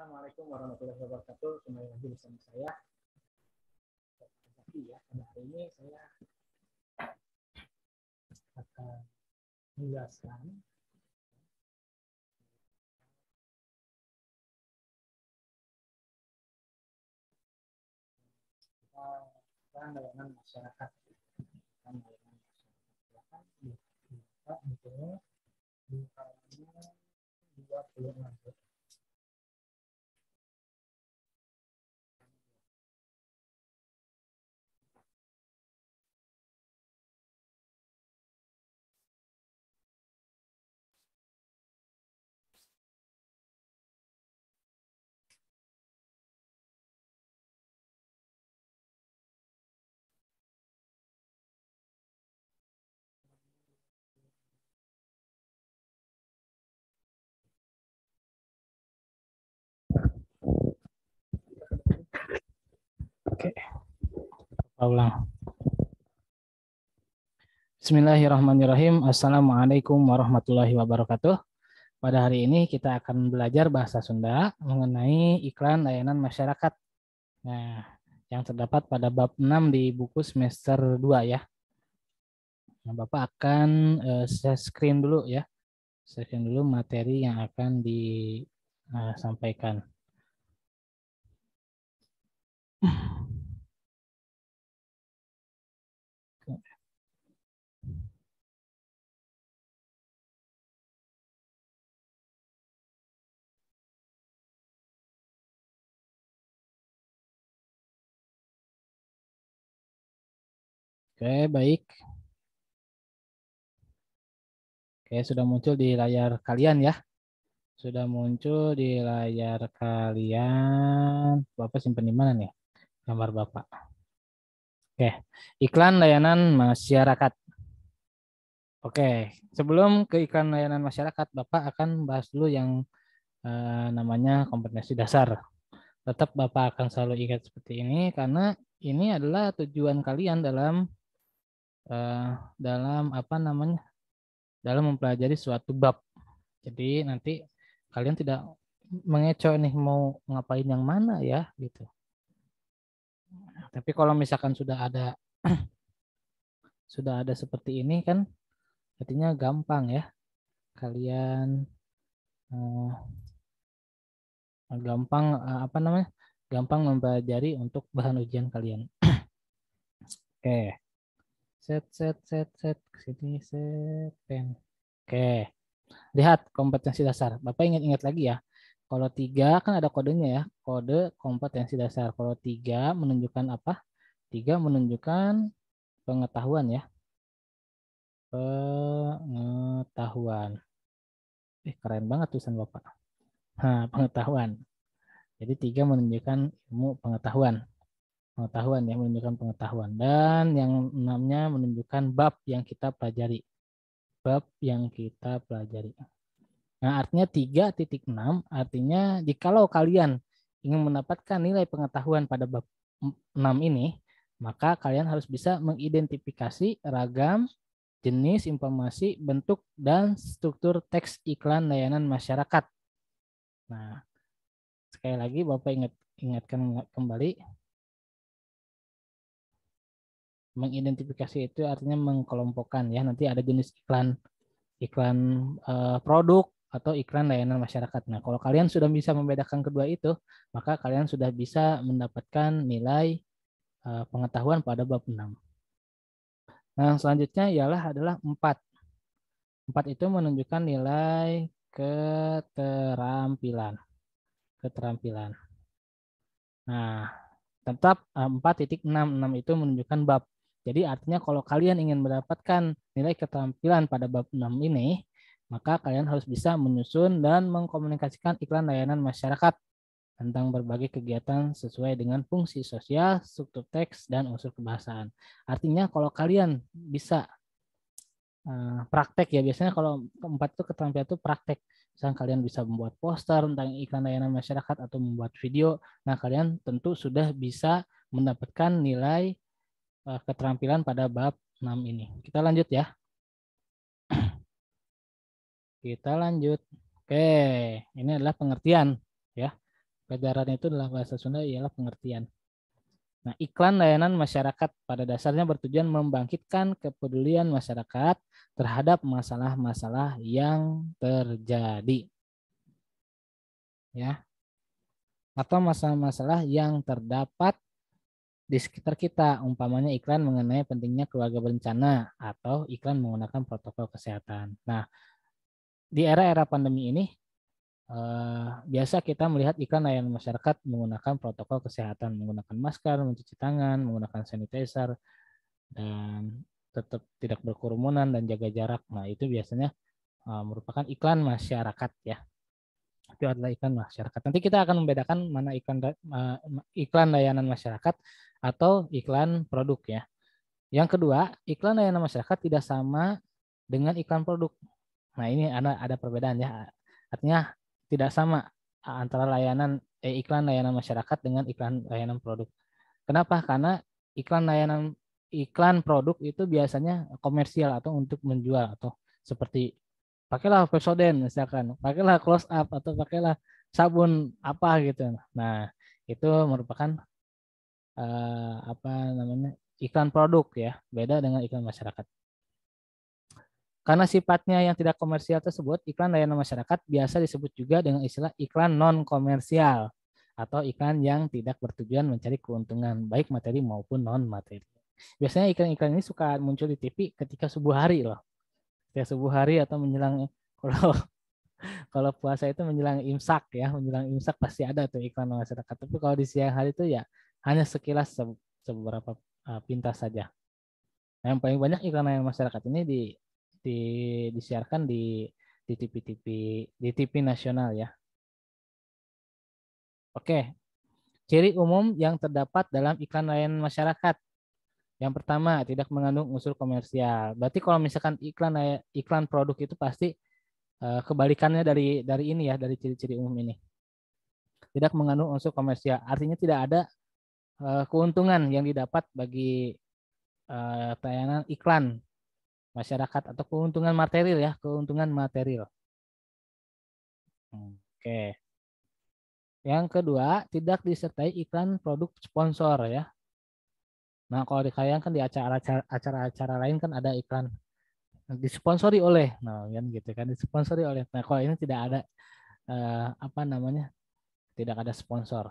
Assalamualaikum warahmatullahi wabarakatuh. Kembali lagi bersama saya. Ya, pada hari ini saya akan menjelaskan tentang layanan masyarakat. Untuk 26. Oke, ulang. Bismillahirrahmanirrahim. Assalamualaikum warahmatullahi wabarakatuh. Pada hari ini kita akan belajar bahasa Sunda mengenai iklan layanan masyarakat. Nah, yang terdapat pada bab 6 di buku semester 2 ya. Nah, Bapak akan share screen dulu ya. Share screen dulu materi yang akan disampaikan. Oke, baik. Oke, sudah muncul di layar kalian ya. Sudah muncul di layar kalian. Bapak simpan di mana nih gambar Bapak? Oke, iklan layanan masyarakat. Oke, sebelum ke iklan layanan masyarakat, Bapak akan bahas dulu yang namanya kompetensi dasar. Tetap Bapak akan selalu ingat seperti ini karena ini adalah tujuan kalian dalam apa namanya? Dalam mempelajari suatu bab. Jadi nanti kalian tidak mengecoh nih mau ngapain yang mana ya gitu. Tapi kalau misalkan sudah ada seperti ini kan artinya gampang ya. Kalian gampang apa namanya? Gampang mempelajari untuk bahan ujian kalian. Oke. Set ke sini pen. Oke. Lihat kompetensi dasar. Bapak ingat-ingat lagi ya. Kalau 3 kan ada kodenya ya. Kode kompetensi dasar. Kalau 3 menunjukkan apa? 3 menunjukkan pengetahuan ya. Pengetahuan. Keren banget tulisan Bapak. Nah, pengetahuan. Jadi 3 menunjukkan ilmu pengetahuan. Pengetahuan ya, menunjukkan pengetahuan. Dan yang 6-nya menunjukkan bab yang kita pelajari. Bab yang kita pelajari. Nah, artinya 3.6 artinya jikalau kalian ingin mendapatkan nilai pengetahuan pada bab 6 ini, maka kalian harus bisa mengidentifikasi ragam jenis informasi, bentuk, dan struktur teks iklan layanan masyarakat. Nah, sekali lagi Bapak ingatkan kembali, mengidentifikasi itu artinya mengkelompokkan ya. Nanti ada jenis iklan produk atau iklan layanan masyarakat. Nah, kalau kalian sudah bisa membedakan kedua itu, maka kalian sudah bisa mendapatkan nilai pengetahuan pada bab 6. Nah, selanjutnya adalah 4. 4 itu menunjukkan nilai keterampilan. Keterampilan. Nah, tetap 4.66 itu menunjukkan bab. Jadi artinya kalau kalian ingin mendapatkan nilai keterampilan pada bab 6 ini, maka kalian harus bisa menyusun dan mengkomunikasikan iklan layanan masyarakat tentang berbagai kegiatan sesuai dengan fungsi sosial, struktur teks, dan unsur kebahasaan. Artinya kalau kalian bisa praktek ya, biasanya kalau keempat itu keterampilan itu praktek. Misalnya kalian bisa membuat poster tentang iklan layanan masyarakat atau membuat video, nah kalian tentu sudah bisa mendapatkan nilai keterampilan pada bab 6 ini. Kita lanjut ya. Kita lanjut. Oke, ini adalah pengertian ya. Peredaran itu dalam bahasa Sunda ialah pengertian. Nah, iklan layanan masyarakat pada dasarnya bertujuan membangkitkan kepedulian masyarakat terhadap masalah-masalah yang terjadi. Ya, atau masalah-masalah yang terdapat di sekitar kita, umpamanya iklan mengenai pentingnya keluarga berencana atau iklan menggunakan protokol kesehatan. Nah, di era-era pandemi ini biasa kita melihat iklan layanan masyarakat menggunakan protokol kesehatan, menggunakan masker, mencuci tangan, menggunakan sanitizer, dan tetap tidak berkerumunan dan jaga jarak. Nah, itu biasanya merupakan iklan masyarakat ya. Itu adalah iklan masyarakat. Nanti kita akan membedakan mana iklan layanan masyarakat atau iklan produk ya. Yang kedua, iklan layanan masyarakat tidak sama dengan iklan produk. Nah, ini ada perbedaan ya. Artinya tidak sama antara iklan layanan masyarakat dengan iklan layanan produk. Kenapa? Karena iklan produk itu biasanya komersial atau untuk menjual, atau seperti pakailah Pepsodent misalkan, pakailah Close Up atau pakailah sabun apa gitu. Nah, itu merupakan apa namanya, iklan produk ya, beda dengan iklan masyarakat. Karena sifatnya yang tidak komersial tersebut, iklan layanan masyarakat biasa disebut juga dengan istilah iklan non komersial atau iklan yang tidak bertujuan mencari keuntungan baik materi maupun non materi. Biasanya iklan-iklan ini suka muncul di TV ketika subuh hari loh. Ketika subuh hari atau menjelang kalau kalau puasa itu menjelang imsak ya, menjelang imsak pasti ada tuh iklan masyarakat. Tapi kalau di siang hari itu ya hanya sekilas seberapa pintas saja. Nah, yang paling banyak iklan layanan masyarakat ini di disiarkan di TV-TV di TV nasional ya. Oke, ciri umum yang terdapat dalam iklan layanan masyarakat. Yang pertama, tidak mengandung unsur komersial. Berarti kalau misalkan iklan produk itu pasti kebalikannya dari ini ya, dari ciri-ciri umum ini. Tidak mengandung unsur komersial, artinya tidak ada keuntungan yang didapat bagi tayangan iklan masyarakat atau keuntungan material ya, keuntungan material. Oke. Yang kedua, tidak disertai iklan produk sponsor ya. Nah, kalau di kalian kan di acara-acara lain kan ada iklan disponsori oleh, nah kan gitu kan, disponsori oleh. Nah, kalau ini tidak ada apa namanya, tidak ada sponsor.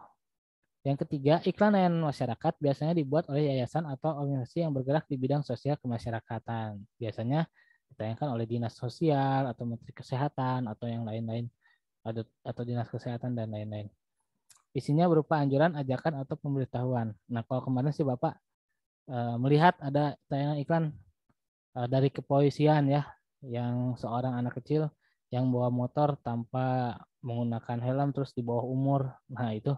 Yang ketiga, iklan layanan masyarakat biasanya dibuat oleh yayasan atau organisasi yang bergerak di bidang sosial kemasyarakatan. Biasanya ditayangkan oleh dinas sosial atau menteri kesehatan atau yang lain-lain, atau dinas kesehatan dan lain-lain. Isinya berupa anjuran, ajakan, atau pemberitahuan. Nah, kalau kemarin sih Bapak melihat ada tayangan iklan dari kepolisian ya, yang seorang anak kecil yang bawa motor tanpa menggunakan helm terus di bawah umur. Nah, itu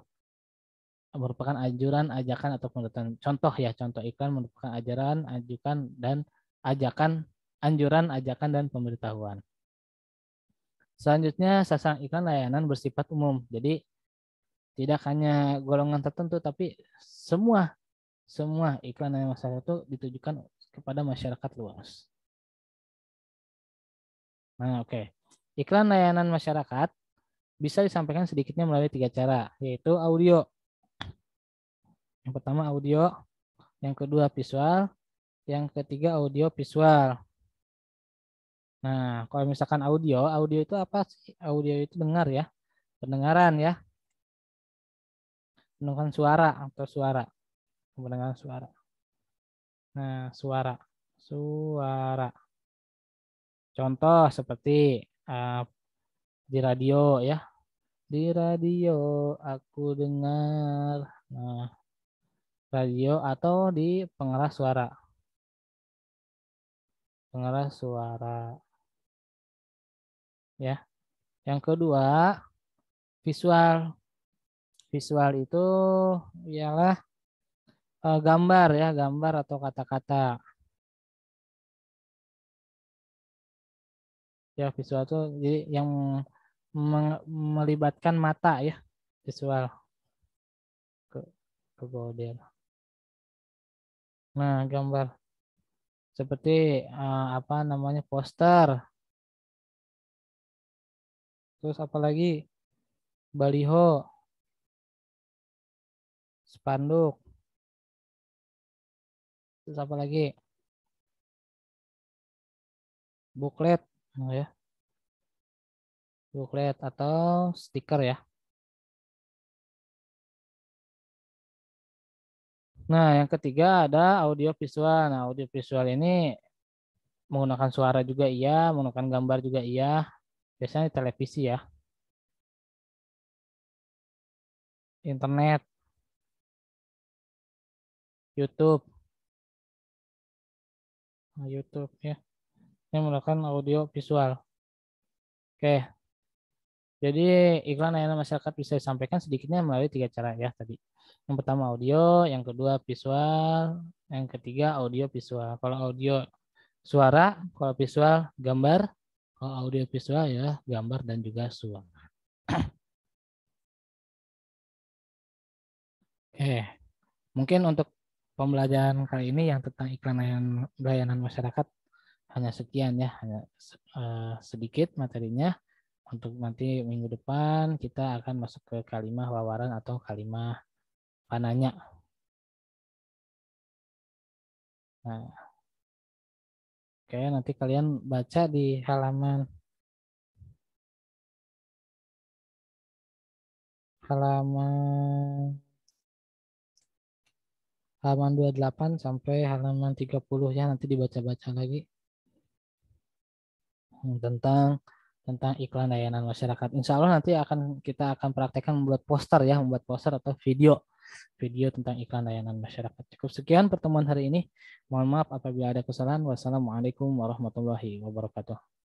merupakan anjuran, ajakan, atau pemberitahuan. Contoh ya, contoh iklan merupakan ajaran, ajukan, dan ajakan, anjuran, ajakan, dan pemberitahuan. Selanjutnya, sasaran iklan layanan bersifat umum. Jadi, tidak hanya golongan tertentu, tapi semua iklan yang masyarakat itu ditujukan kepada masyarakat luas. Nah, oke. Iklan layanan masyarakat bisa disampaikan sedikitnya melalui 3 cara, yaitu audio. Yang pertama audio, yang kedua visual, yang ketiga audio visual. Nah, kalau misalkan audio itu apa sih? Audio itu dengar ya, pendengaran ya, pendengaran suara atau suara, pendengaran suara. Nah, suara. Contoh seperti di radio ya, di radio aku dengar. Nah, radio atau di pengeras suara ya. Yang kedua, visual. Visual itu ialah gambar ya, gambar atau kata-kata. Ya, visual itu jadi yang melibatkan mata ya, visual ke ke model. Nah, gambar seperti apa namanya, poster, terus apalagi baliho, spanduk. Terus apa lagi? Booklet, oh ya, booklet atau stiker ya. Nah, yang ketiga ada audio visual. Nah, audio visual ini menggunakan suara juga iya, menggunakan gambar juga iya. Biasanya di televisi ya, internet, YouTube, nah, YouTube ya. Ini menggunakan audio visual. Oke, jadi iklan layanan masyarakat bisa disampaikan sedikitnya melalui tiga cara ya tadi. Yang pertama audio, yang kedua visual, yang ketiga audio visual. Kalau audio suara, kalau visual gambar, kalau audio visual ya gambar dan juga suara. Oke, mungkin untuk pembelajaran kali ini yang tentang iklan layanan masyarakat hanya sekian ya, hanya sedikit materinya. Untuk nanti minggu depan kita akan masuk ke kalimah wawaran atau kalimah pananya. Nah, oke, nanti kalian baca di halaman halaman 28 sampai halaman 30 ya, nanti dibaca-baca lagi tentang iklan layanan masyarakat. Insya Allah nanti kita akan praktekkan membuat poster ya, membuat poster atau video tentang iklan layanan masyarakat. Cukup sekian pertemuan hari ini. Mohon maaf apabila ada kesalahan. Wassalamualaikum warahmatullahi wabarakatuh.